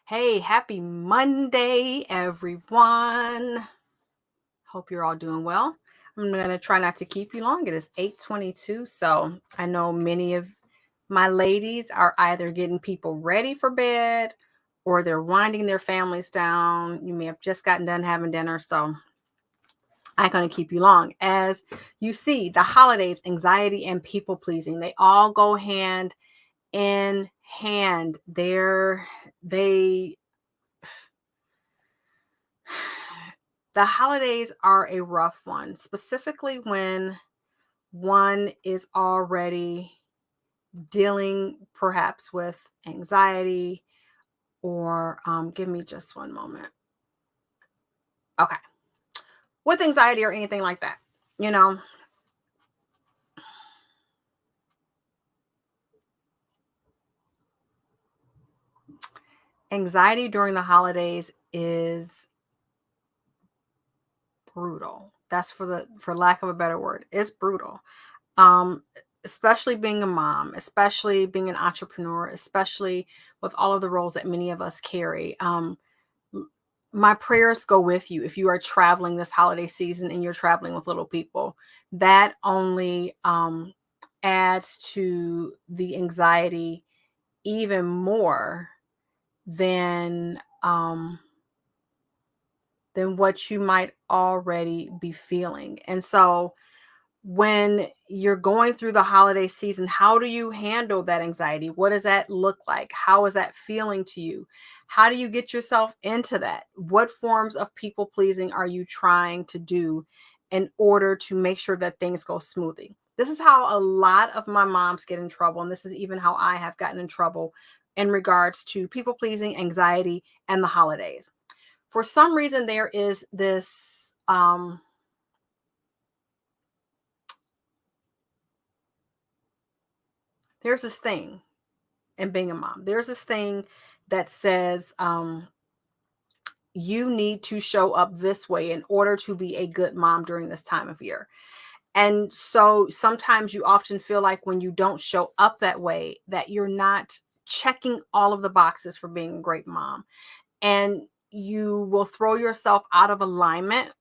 Hey, happy Monday, everyone. Hope you're all doing well. I'm going to try not to keep you long. It is 8:22, so I know many of my ladies are either getting people ready for bed or they're winding their families down. You may have just gotten done having dinner, so I'm not going to keep you long. As you see, the holidays, anxiety and people pleasing, they all go hand in hand. They The holidays are a rough one, specifically when one is already dealing perhaps with anxiety or give me just one moment. Okay. With anxiety or anything like that. You know, anxiety during the holidays is brutal. That's for lack of a better word. It's brutal. Um especially being a mom, especially being an entrepreneur, especially with all of the roles that many of us carry. L- my prayers go with you if you are traveling this holiday season and you're traveling with little people. That only adds to the anxiety even more than what you might already be feeling. And so when you're going through the holiday season, how do you handle that anxiety? What does that look like? How is that feeling to you? How do you get yourself into that? What forms of people pleasing are you trying to do in order to make sure that things go smoothly? This is how a lot of my moms get in trouble. And this is even how I have gotten in trouble in regards to people pleasing, anxiety, and the holidays. For some reason, there's this thing and being a mom. There's this thing that says you need to show up this way in order to be a good mom during this time of year. And so sometimes you often feel like when you don't show up that way, that you're not checking all of the boxes for being a great mom. And you will throw yourself out of alignment,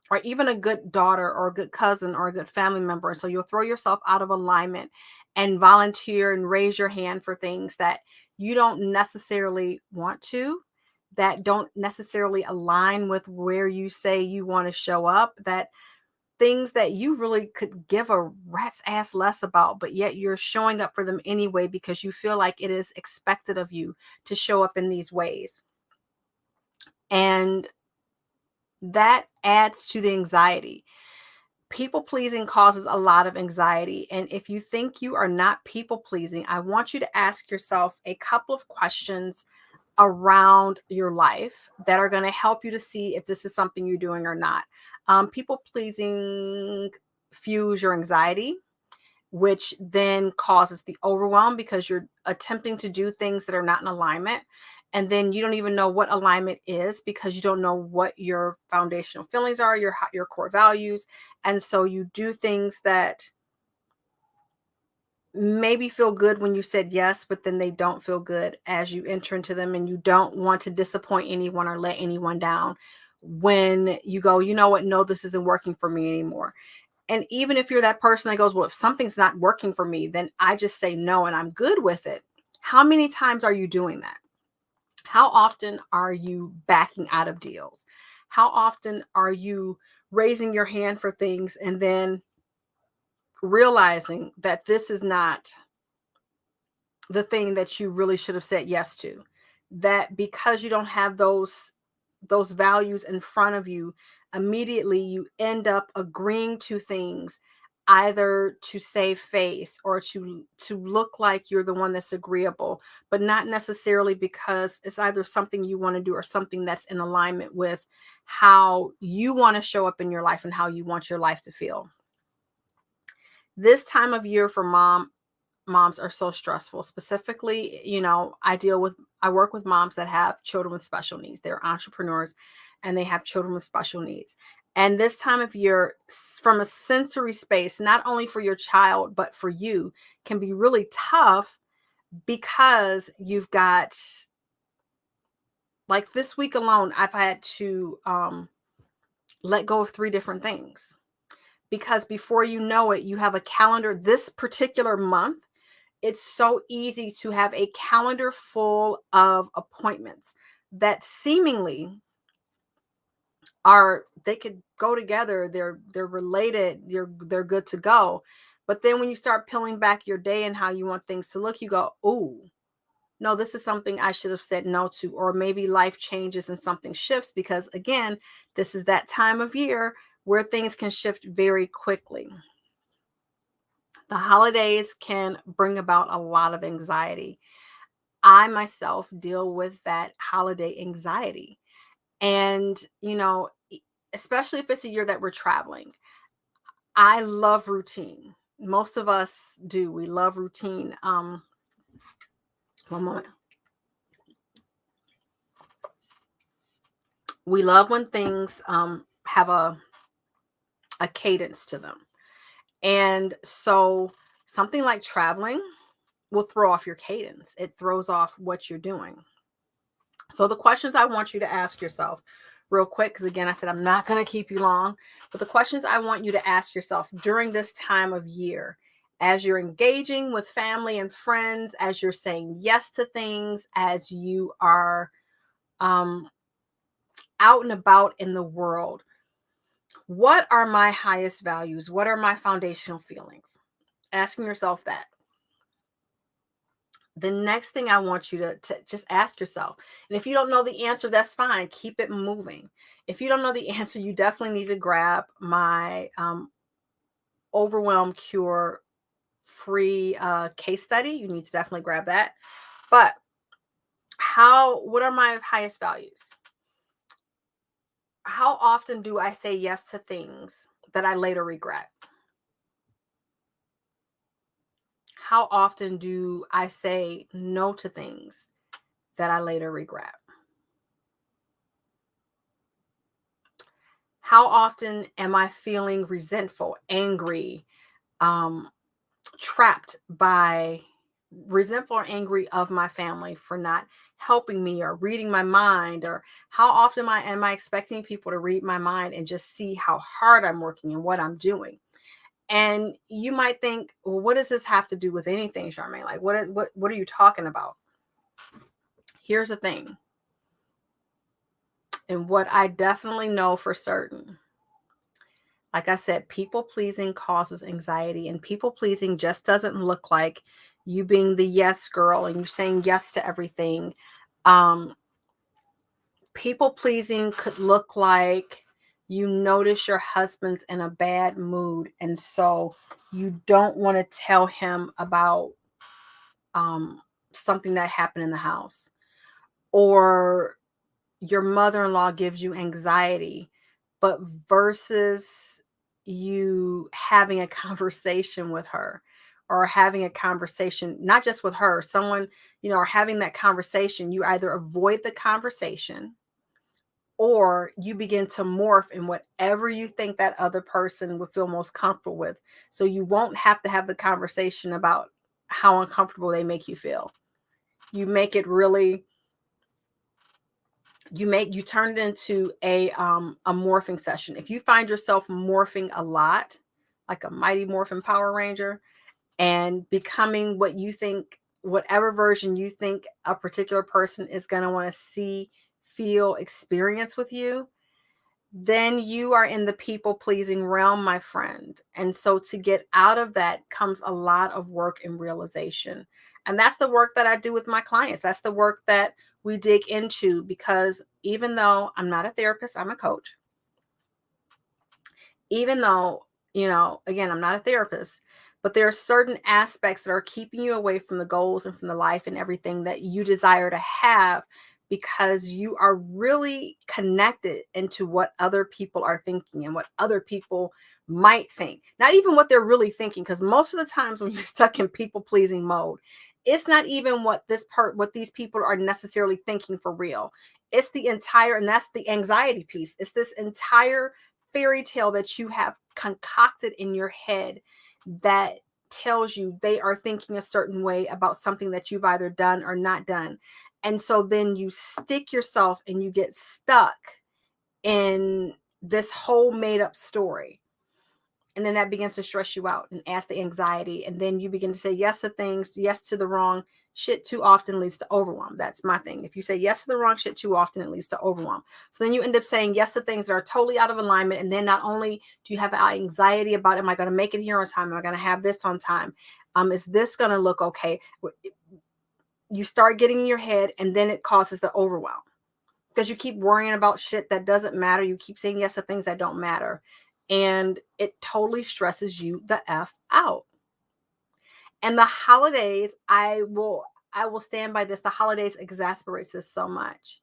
or even a good daughter or a good cousin or a good family member. And so you'll throw yourself out of alignment and volunteer and raise your hand for things that you don't necessarily want to, that don't necessarily align with where you say you want to show up, that things that you really could give a rat's ass less about, but yet you're showing up for them anyway because you feel like it is expected of you to show up in these ways. And that adds to the anxiety. People pleasing causes a lot of anxiety. And if you think you are not people pleasing, I want you to ask yourself a couple of questions around your life that are going to help you to see if this is something you're doing or not. People pleasing fuels your anxiety, which then causes the overwhelm because you're attempting to do things that are not in alignment. And then you don't even know what alignment is because you don't know what your foundational feelings are, your core values. And so you do things that maybe feel good when you said yes, but then they don't feel good as you enter into them, and you don't want to disappoint anyone or let anyone down when you go, you know what, no, this isn't working for me anymore. And even if you're that person that goes, well, if something's not working for me, then I just say no and I'm good with it. How many times are you doing that? How often are you backing out of deals? How often are you raising your hand for things and then realizing that this is not the thing that you really should have said yes to? That because you don't have those values in front of you, immediately you end up agreeing to things either to save face or to look like you're the one that's agreeable, but not necessarily because it's either something you want to do or something that's in alignment with how you want to show up in your life and how you want your life to feel. This time of year for moms are so stressful. Specifically, I work with moms that have children with special needs. They're entrepreneurs and they have children with special needs. And this time of year, from a sensory space, not only for your child, but for you, can be really tough because you've got Like this week alone, I've had to let go of 3 different things, because before you know it, you have a calendar this particular month. It's so easy to have a calendar full of appointments that seemingly they could go together, they're related, they're good to go. But then when you start peeling back your day and how you want things to look, you go, "Ooh, no, this is something I should have said no to." Or maybe life changes and something shifts, because again, this is that time of year where things can shift very quickly. The holidays can bring about a lot of anxiety. I myself deal with that holiday anxiety. And, especially if it's a year that we're traveling, I love routine. Most of us do. We love routine. One moment. We love when things have a cadence to them. And so something like traveling will throw off your cadence. It throws off what you're doing. So the questions I want you to ask yourself real quick, because again, I said I'm not going to keep you long, but the questions I want you to ask yourself during this time of year, as you're engaging with family and friends, as you're saying yes to things, as you are um, out and about in the world, what are my highest values? What are my foundational feelings? Asking yourself that. The next thing I want you to just ask yourself, and if you don't know the answer, that's fine. Keep it moving. If you don't know the answer, you definitely need to grab my Overwhelm Cure free case study. You need to definitely grab that. But what are my highest values? How often do I say yes to things that I later regret? How often do I say no to things that I later regret? How often am I feeling resentful, angry, um, trapped by resentful or angry of my family for not helping me or reading my mind? Or how often am I expecting people to read my mind and just see how hard I'm working and what I'm doing? And you might think, well, what does this have to do with anything, Charmaine? Like, what are you talking about? Here's the thing, and what I definitely know for certain. Like I said, people pleasing causes anxiety, and people pleasing just doesn't look like you being the yes girl and you saying yes to everything. Um, People pleasing could look like you notice your husband's in a bad mood, and so you don't want to tell him about um, something that happened in the house, or your mother-in-law gives you anxiety, but versus you having a conversation with her, or having a conversation not just with her, someone, or having that conversation, you either avoid the conversation or you begin to morph in whatever you think that other person would feel most comfortable with, so you won't have to have the conversation about how uncomfortable they make you feel. You make it really, you turn it into a morphing session. If you find yourself morphing a lot, like a Mighty Morphin Power Ranger, and becoming what you think, whatever version you think a particular person is going to want to see, feel, experience with you, then you are in the people pleasing realm, my friend. And so to get out of that comes a lot of work and realization. And that's the work that I do with my clients. That's the work that we dig into, because even though I'm not a therapist, I'm a coach. Even though, again, I'm not a therapist, but there are certain aspects that are keeping you away from the goals and from the life and everything that you desire to have, because you are really connected into what other people are thinking and what other people might think. Not even what they're really thinking, because most of the times when you're stuck in people pleasing mode, it's not even what these people are necessarily thinking for real. It's the entire, and that's the anxiety piece. It's this entire fairy tale that you have concocted in your head that tells you they are thinking a certain way about something that you've either done or not done. And so then you stick yourself and you get stuck in this whole made up story. And then that begins to stress you out and adds the anxiety. And then you begin to say yes to things, yes to the wrong shit too often leads to overwhelm. That's my thing. If you say yes to the wrong shit too often, it leads to overwhelm. So then you end up saying yes to things that are totally out of alignment. And then not only do you have anxiety about, am I going to make it here on time? Am I going to have this on time? Is this going to look okay? You start getting in your head, and then it causes the overwhelm because you keep worrying about shit that doesn't matter. You keep saying yes to things that don't matter. And it totally stresses you the F out. And the holidays, I will stand by this. The holidays exasperates this so much.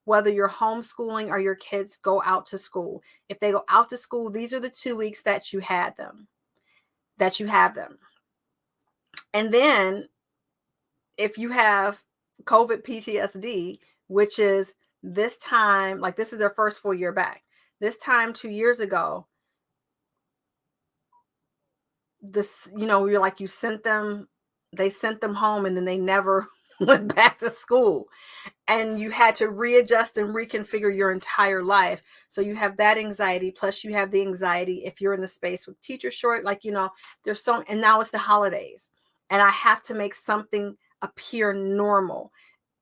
Whether you're homeschooling or your kids go out to school. If they go out to school, these are the 2 weeks that you have them. And then if you have COVID PTSD, which is this time, like this is their first full year back. This time 2 years ago, you're like, they sent them home and then they never went back to school. And you had to readjust and reconfigure your entire life. So you have that anxiety, plus you have the anxiety if you're in the space with teacher short, there's and now it's the holidays. And I have to make something appear normal.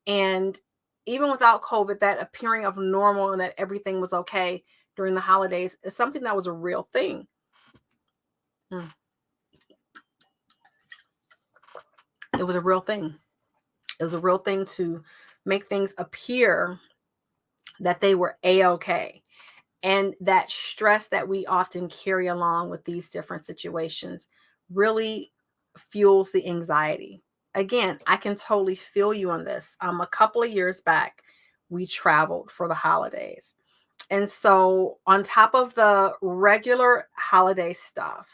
And even without COVID, that appearing of normal and that everything was okay during the holidays is something that was a real thing. It was a real thing. It was a real thing to make things appear that they were A-okay. And that stress that we often carry along with these different situations really fuels the anxiety. Again, I can totally feel you on this. A couple of years back, we traveled for the holidays. And so on top of the regular holiday stuff,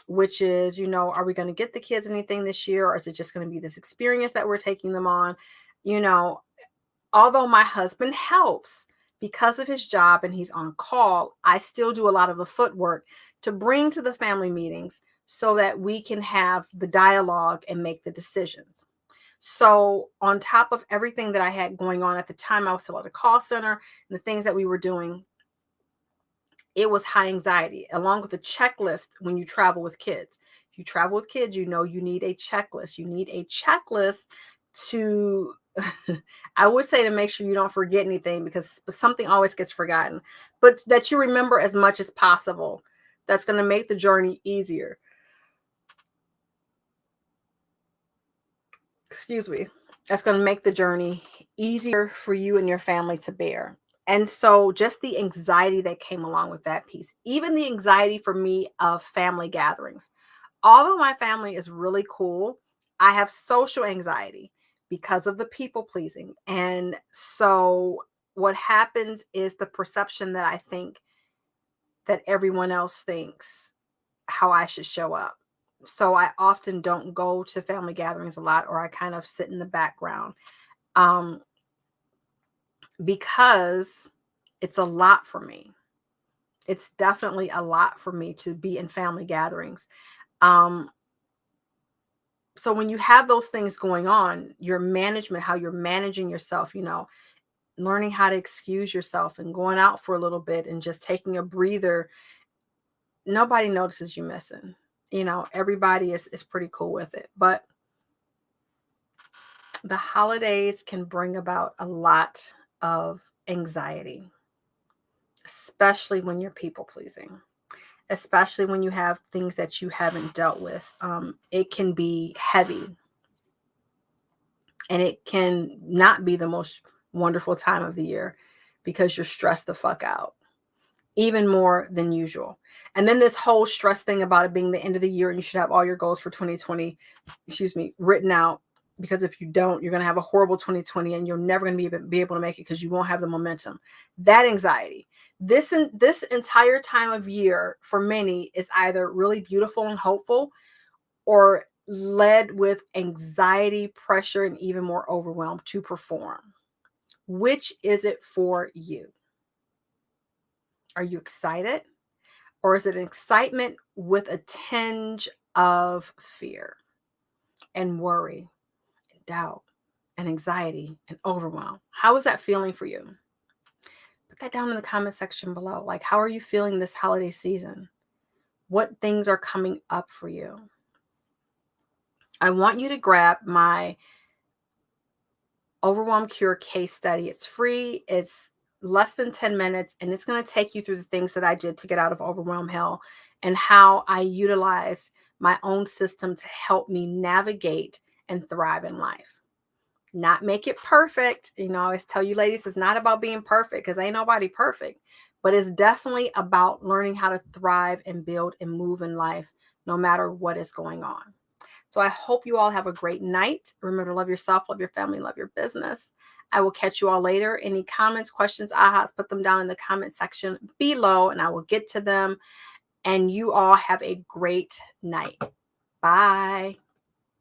which is, are we going to get the kids anything this year? Or is it just going to be this experience that we're taking them on? Although my husband helps because of his job and he's on call, I still do a lot of the footwork to bring to the family meetings so that we can have the dialogue and make the decisions. So on top of everything that I had going on at the time, I was still at a call center and the things that we were doing, it was high anxiety, along with a checklist when you travel with kids. If you travel with kids, you need a checklist. You need a checklist to, I would say, to make sure you don't forget anything, because something always gets forgotten, but that you remember as much as possible. That's going to make the journey easier. Excuse me. That's going to make the journey easier for you and your family to bear. And so just the anxiety that came along with that piece, even the anxiety for me of family gatherings. Although my family is really cool, I have social anxiety because of the people pleasing. And so what happens is the perception that I think that everyone else thinks how I should show up. So I often don't go to family gatherings a lot, or I kind of sit in the background because it's a lot for me. It's definitely a lot for me to be in family gatherings. So when you have those things going on, your management, how you're managing yourself, learning how to excuse yourself and going out for a little bit and just taking a breather, nobody notices you missing. Everybody is pretty cool with it. But the holidays can bring about a lot of anxiety, especially when you're people pleasing, especially when you have things that you haven't dealt with. It can be heavy, and it can not be the most wonderful time of the year because you're stressed the fuck out, even more than usual. And then this whole stress thing about it being the end of the year and you should have all your goals for 2020, written out. Because if you don't, you're going to have a horrible 2020 and you're never going to be able to make it because you won't have the momentum. That anxiety. This entire time of year for many is either really beautiful and hopeful, or led with anxiety, pressure, and even more overwhelmed to perform. Which is it for you? Are you excited? Or is it an excitement with a tinge of fear and worry and doubt and anxiety and overwhelm. How is that feeling for you? Put that down in the comment section below. Like, how are you feeling this holiday season? What things are coming up for you? I want you to grab my Overwhelm Cure case study. It's free. It's less than 10 minutes, and it's going to take you through the things that I did to get out of overwhelm hell and how I utilized my own system to help me navigate and thrive in life. Not make it perfect. I always tell you ladies, it's not about being perfect because ain't nobody perfect, but it's definitely about learning how to thrive and build and move in life no matter what is going on. So I hope you all have a great night. Remember to love yourself, love your family, love your business. I will catch you all later. Any comments, questions, ahas, put them down in the comment section below and I will get to them. And you all have a great night. Bye.